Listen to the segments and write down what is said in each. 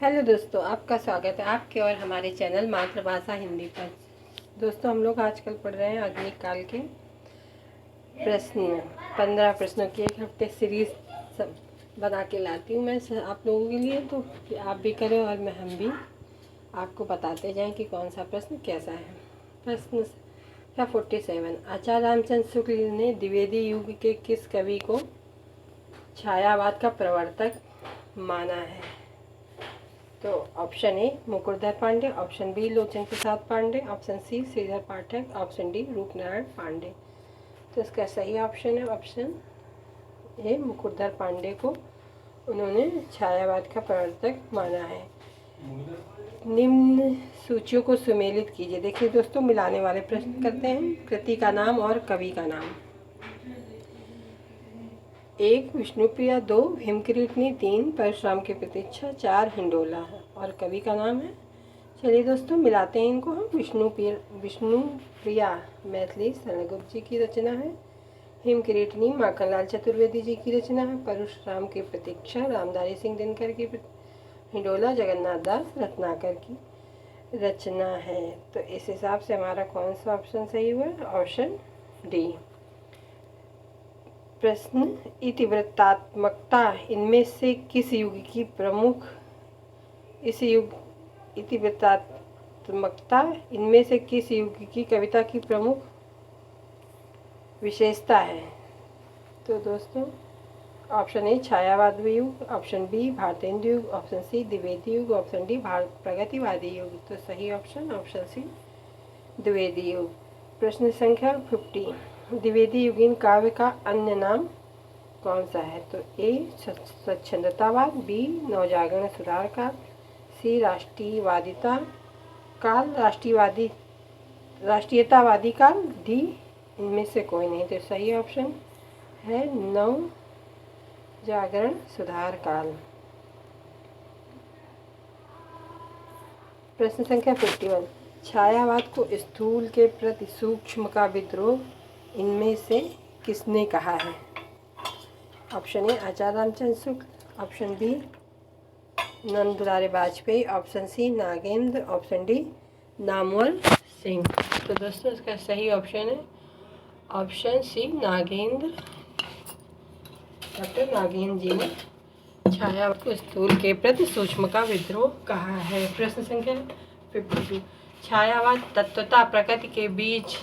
Hello दोस्तों, आपका स्वागत है आपके और हमारे चैनल मातृभाषा हिंदी पर। दोस्तों, हम लोग आजकल पढ़ रहे हैं आधुनिक काल के प्रश्न। 15 प्रश्नों की एक हफ्ते सीरीज बना के लाती हूँ मैं आप लोगों के लिए, तो कि आप भी करें और हम भी आपको बताते जाएं कि कौन सा प्रश्न कैसा है। प्रश्न 47। आचार्य रामचंद्र शुक्ल ने द्विवेदी युग के किस कवि को छायावाद का प्रवर्तक माना है? तो option A Mukutdhar Pandey, option B Lochan Prasad Pandey, option C Shridhar Pathak, option D Rupnarayan Pandey. तो इसका सही ऑप्शन है ऑप्शन ए मुकुटधर पांडे को उन्होंने छायावाद का प्रवर्तक माना है। निम्न सूचियों को सुमेलित कीजिए। देखिए दोस्तों, मिलाने वाले प्रश्न करते हैं। कृति का नाम और कवि का नाम। 1 विष्णुप्रिया, 2 हिमकिरीटनी, 3 परशुराम की प्रतीक्षा, 4 हिंडोला और कवि का नाम है। चलिए दोस्तों, मिलाते हैं इनको हम। विष्णुप्रिया मैथिली शरणगुप्त जी की रचना है। हिमकिरीटनी माखनलाल चतुर्वेदी जी की रचना है। परशुराम की प्रतीक्षा रामधारी सिंह दिनकर की। हिंडोला जगन्नाथ दास रत्नाकर की रचना है। तो इस हिसाब से हमारा कौन सा ऑप्शन सही हुआ? Option D. प्रश्न इतिवृत्तात्मकता इनमें से किस युग की प्रमुख इतिवृत्तात्मकता इनमें से किस युग की कविता की प्रमुख विशेषता है? तो दोस्तों, ऑप्शन ए छायावाद युग, ऑप्शन बी भारतेंदु युग, ऑप्शन सी द्विवेदी युग, ऑप्शन डी प्रगतिवादी युग। तो सही ऑप्शन सी द्विवेदी युग। प्रश्न संख्या 50। द्विवेदी युगीन काव्य का अन्य नाम कौन सा है? तो ए स्वच्छंदतावाद, बी नवजागरण सुधार काल, सी राष्ट्रीयवादिता काल, राष्ट्रीयतावादी काल, डी इनमें से कोई नहीं। तो सही ऑप्शन है नव जागरण सुधार काल। प्रश्न संख्या 51। छायावाद को स्थूल के प्रति सूक्ष्म का विद्रोह इनमें से किसने कहा है? Option A Acharya Ramchandra Shukla, option B Nand Dulare Vajpeyi, option C Nagendra, option D Namvar Singh. तो दोस्तों, इसका सही ऑप्शन है option C Nagendra. Doctor Nagendra ji ने छायावाद को स्थूल के प्रति सूक्ष्म का विद्रोह कहा है। प्रश्न संख्या 52। छायावाद तत्वतः प्रकृति के बीच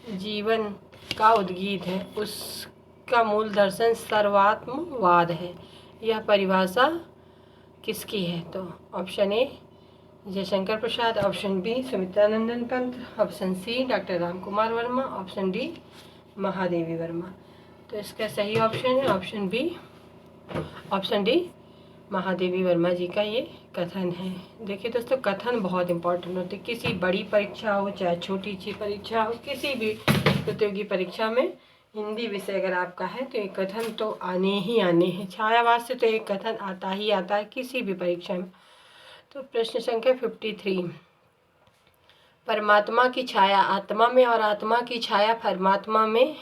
जीवन का उद्गीत है। उसका मूल दर्शन सर्वात्मवाद है। यह परिभाषा किसकी है? तो option A Jaishankar Prasad, option B Sumitranandan Pant, option C doctor Ramkumar Verma, option D Mahadevi Verma. तो इसका सही ऑप्शन है option B, option D Mahadevi Verma ji का ये कथन है। देखिए दोस्तों, कथन बहुत इंपॉर्टेंट होते हैं। किसी बड़ी परीक्षा हो चाहे छोटी सी परीक्षा हो, किसी भी प्रतियोगी परीक्षा में हिंदी विषय अगर आपका है तो एक कथन तो आने ही आने हैं। छायावाद से तो एक कथन आता ही आता है किसी भी परीक्षा में। तो प्रश्न संख्या 53। परमात्मा की छाया आत्मा में और आत्मा की छाया परमात्मा में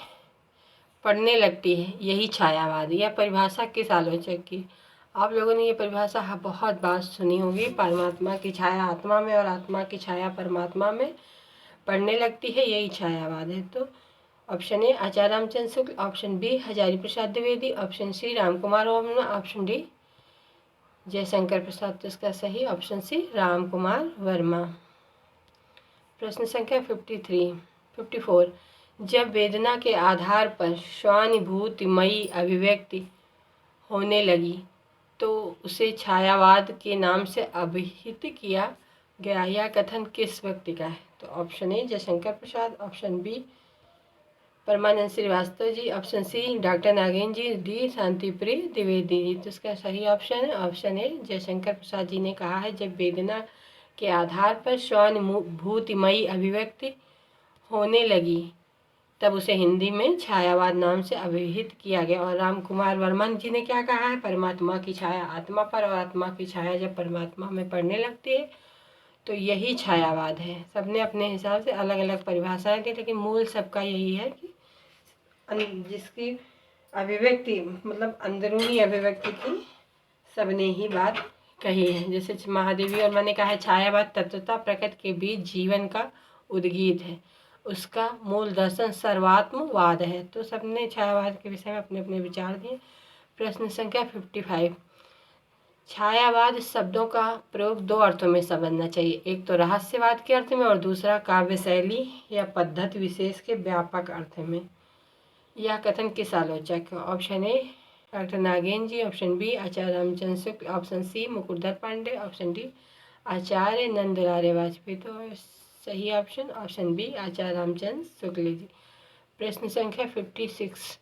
पड़ने लगती है, यही छायावाद। यह परिभाषा किस आलोचक की? आप लोगों ने ये परिभाषा बहुत बार सुनी होगी। परमात्मा की छाया आत्मा में और आत्मा की छाया परमात्मा में पड़ने लगती है, यही छायावाद है। तो option A Acharya Ramchandra Shukla, option B Hazari Prasad Dwivedi, option C Ramkumar Verma, option D Jaishankar Prasad. तो इसका सही ऑप्शन सी रामकुमार वर्मा। प्रश्न संख्या 54। जब वेदना के आधार पर स्वानुभूतिमयी अभिव्यक्ति होने लगी तो उसे छायावाद के नाम से अभिहित किया गया। यह कथन किस व्यक्ति का है? तो option A Jaishankar Prasad, option B Parmanand Srivastava ji, option C doctor Nagendra ji, D Shantipriya Dwivedi जी। तो इसका सही ऑप्शन है ऑप्शन ए जयशंकर प्रसाद जी ने कहा है जब वेदना के आधार पर स्वानुभूतिमयी अभिव्यक्ति होने लगी तब उसे हिंदी में छायावाद नाम से अभिहित किया गया। और रामकुमार वर्मा जी ने क्या कहा है? परमात्मा की छाया आत्मा पर और आत्मा की छाया जब परमात्मा में पड़ने लगती है तो यही छायावाद है। सबने अपने हिसाब से अलग अलग परिभाषाएं दी, लेकिन मूल सबका यही है कि जिसकी अभिव्यक्ति मतलब अंदरूनी अभिव्यक्ति की सबने ही बात कही है। जैसे महादेवी वर्मा ने कहा है छायावाद तत्वता प्रकृति के बीच जीवन का उद्गीत है, उसका मूल दर्शन सर्वात्मवाद है। तो सबने छायावाद के विषय में अपने अपने विचार दिए। प्रश्न संख्या 55, छायावाद शब्दों का प्रयोग दो अर्थों में समझना चाहिए, एक तो रहस्यवाद के अर्थ में और दूसरा काव्य शैली या पद्धति विशेष के व्यापक अर्थ में। यह कथन किस आलोचक है? Option A doctor Nagendra ji, option B Acharya Ramchandra Shukla, option C Mukurdhar Pandey, option D Acharya Nandlal Vajpeyi. तो सही ऑप्शन बी आचार्य रामचंद्र शुक्ल जी। प्रश्न संख्या 56,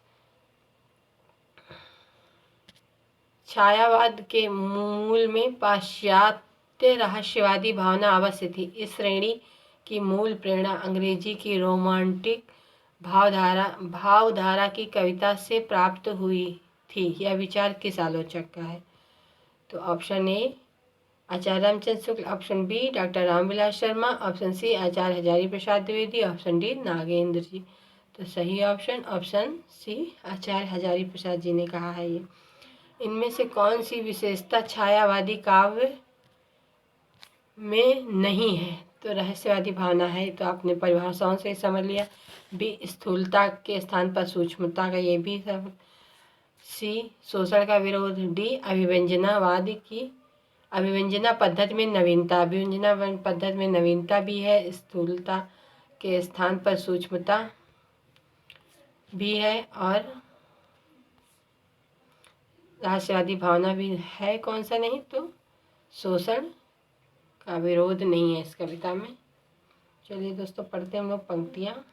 छायावाद के मूल में पाश्चात्य रहस्यवादी भावना अवश्य थी। इस श्रेणी की मूल प्रेरणा अंग्रेजी की रोमांटिक भावधारा की कविता से प्राप्त हुई थी। यह विचार किस आलोचक का है? तो option A Acharya Ramchandra Shukla, option B doctor Ramvilas Sharma, option C Acharya Hazari Prasad Dwivedi, option D Nagendra ji. तो सही ऑप्शन सी आचार्य हजारी प्रसाद जी ने कहा है ये। इनमें से कौन सी विशेषता छायावादी काव्य में नहीं है? तो रहस्यवादी भावना है, तो आपने परिभाषाओं से समझ लिया। बी स्थूलता के स्थान पर सूक्ष्मता का, ये भी सब। सी शोषण का विरोध। डी अभिव्यंजना पद्धति में नवीनता, अभिव्यंजना पद्धति में नवीनता भी है, स्थूलता के स्थान पर सूक्ष्मता भी है और रहस्यवादी भावना भी है। कौन सा नहीं? तो शोषण का विरोध नहीं है इस कविता में। चलिए दोस्तों पढ़ते हैं हम लोग पंक्तियाँ।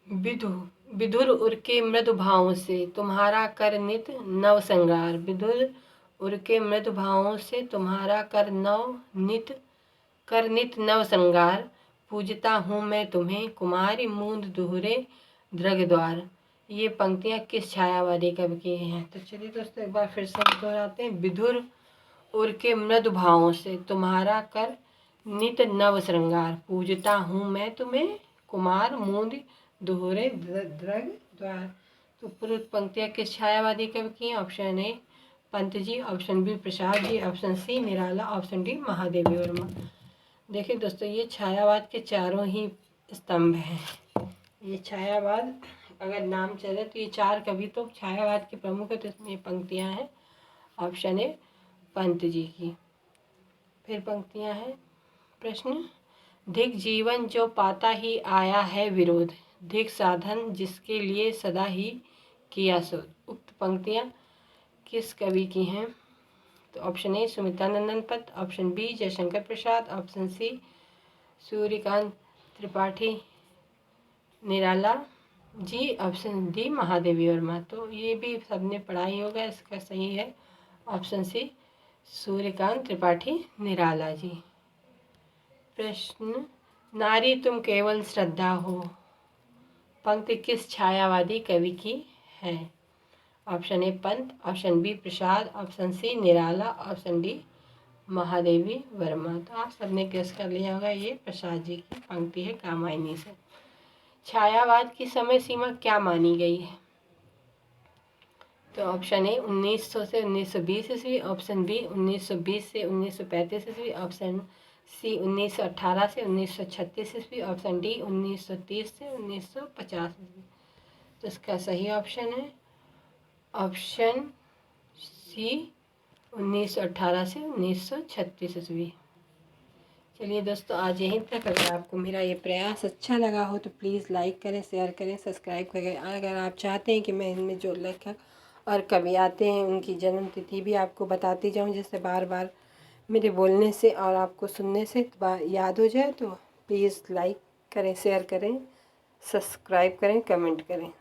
विधुर उर के मृदु भावों से तुम्हारा कर नित नव श्रृंगार, विधुर उर के मृदु भावों से तुम्हारा कर नित नव श्रृंगार, पूजता हूँ मैं तुम्हें कुमारी मूंद दुहरे दृग द्वार। ये पंक्तियाँ किस छायावादी कवि की हैं? तो चलिए दोस्तों एक बार फिर से दोहराते हैं। विधुर उर के मृदु भावों से तुम्हारा कर नित नव श्रृंगार, पूजता हूँ मैं तुम्हें कुमार मूंद दोहरे दृग द्वार। तो पूर्व पंक्तियाँ किस छायावादी कवि की हैं? Option A Pant ji, option B Prasad ji, option C Nirala, option D Mahadevi Verma. देखिए दोस्तों ये छायावाद के चारों ही स्तंभ हैं। ये छायावाद अगर नाम चले तो ये चार कवि तो छायावाद के प्रमुख है, तो इसमें ये पंक्तियाँ हैं ऑप्शन ए पंत जी की। फिर पंक्तियाँ हैं। प्रश्न, धिक जीवन जो पाता ही आया है विरोध, धिक साधन जिसके लिए सदा ही किया शोध। उक्त पंक्तियाँ किस कवि की हैं? तो ऑप्शन ए सुमित्रानंदन पत, option B Jaishankar Prasad, option सी सूर्यकांत त्रिपाठी निराला जी, ऑप्शन डी महादेवी वर्मा। तो ये भी सबने पढ़ा ही होगा, इसका सही है ऑप्शन सी सूर्यकांत त्रिपाठी निराला जी। प्रश्न, नारी तुम केवल श्रद्धा हो, पंक्ति किस छायावादी कवि की है? Option A Pant, option B Prasad, option C Nirala, option D Mahadevi Verma. तो आप सबने गेस कर लिया होगा, ये प्रसाद जी की पंक्ति है कामायनी से। छायावाद की समय सीमा क्या मानी गई है? तो ऑप्शन ए 1900 से 1920 ईस्वी, ऑप्शन बी 1920 से 1935 ईस्वी, ऑप्शन सी 1918 से 1936 ईस्वी, ऑप्शन डी 1930 से 1950 ईस्वी। तो इसका सही ऑप्शन है ऑप्शन सी 1918 से 1936 ईस्वी। चलिए दोस्तों आज यहीं तक। अगर आपको मेरा ये प्रयास अच्छा लगा हो तो प्लीज़ लाइक करें, शेयर करें, सब्सक्राइब करें। अगर आप चाहते हैं कि मैं इनमें जो लेखक और कवि आते हैं उनकी जन्म तिथि भी आपको बताती जाऊं, जिससे बार बार मेरे बोलने से और आपको सुनने से याद हो जाए, तो प्लीज़ लाइक करें, शेयर करें, सब्सक्राइब करें, कमेंट करें।